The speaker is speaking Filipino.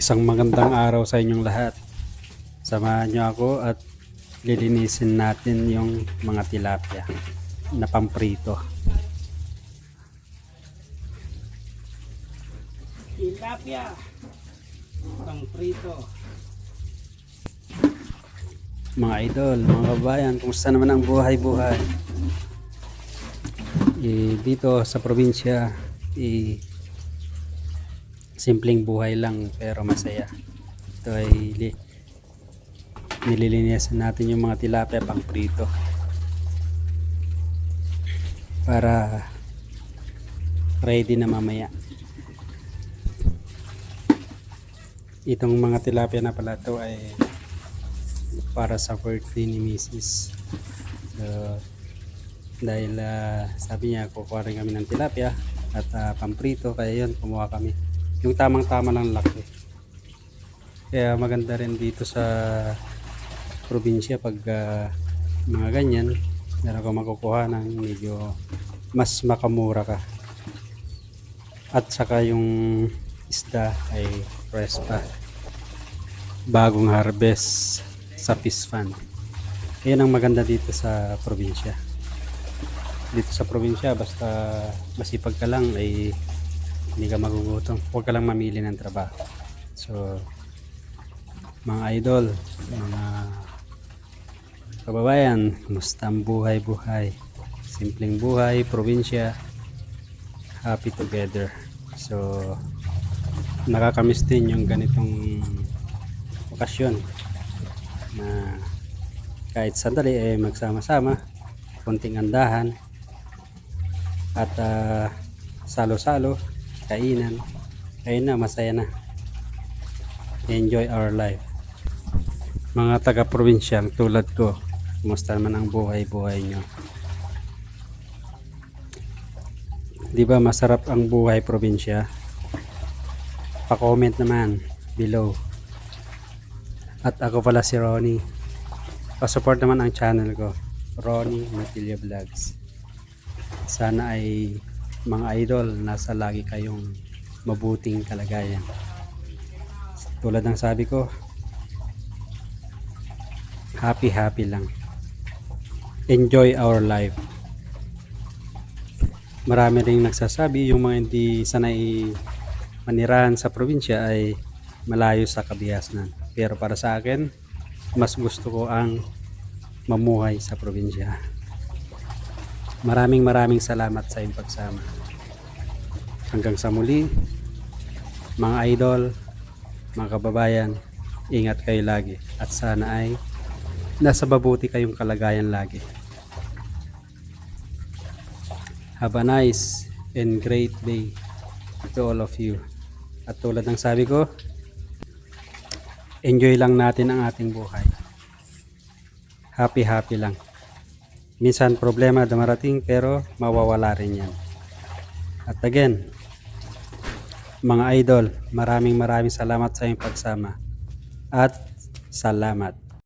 Isang magandang araw sa inyong lahat. Samahan niyo ako at lilinisin natin yung mga tilapia na pamprito. Tilapia pamprito. Mga idol, mga kabayan, kumusta naman ang buhay-buhay? Dito sa probinsya, simpleng buhay lang pero masaya. Ito ay nililinisan natin yung mga tilapia pang prito para ready na mamaya. Itong mga tilapia na pala ito ay para sa birthday ni Mrs. So, dahil sabi niya kukuha rin kami ng tilapia at pamprito, kaya yun, kumuha kami yung tamang tama ng laki. Kaya maganda rin dito sa probinsya pag mga ganyan, meron ka makukuha ng medyo mas makamura ka, at saka yung isda ay fresh pa, bagong harvest sa fish pond. Yan ang maganda dito sa probinsya. Dito sa probinsya, basta masipag ka lang ay hindi ka magugutom. Huwag ka lang mamili ng trabaho. So, mga idol, mga kababayan, kumusta ang buhay-buhay? Simpleng buhay, probinsya, happy together. So, nakakamiss din yung ganitong okasyon na kahit sandali ay magsama-sama, konting andahan at salo-salo, kainan na, masaya na. Enjoy our life. Mga taga-probinsyang tulad ko, kumusta naman ang buhay-buhay nyo? Di ba masarap ang buhay probinsya? Pa-comment naman below. At ako pala si Ronnie. Pa-support naman ang channel ko, Ronnie Matilya Vlogs. Sana ay mga idol, nasa lagi kayong mabuting kalagayan. Tulad ng sabi ko, happy lang. Enjoy our life. Marami ring nagsasabi yung mga hindi sanay manirahan sa probinsya ay malayo sa kabiasnan. Pero para sa akin, mas gusto ko ang mamuhay sa probinsya. Maraming salamat sa iyong pagsama. Hanggang sa muli, mga idol, mga kababayan, ingat kayo lagi at sana ay nasa mabuti kayong kalagayan lagi. Have a nice and great day to all of you. At tulad ng sabi ko, enjoy lang natin ang ating buhay. Happy lang. Minsan problema dumarating pero mawawala rin yan. At again, mga idol, maraming salamat sa iyong pagsama. At salamat.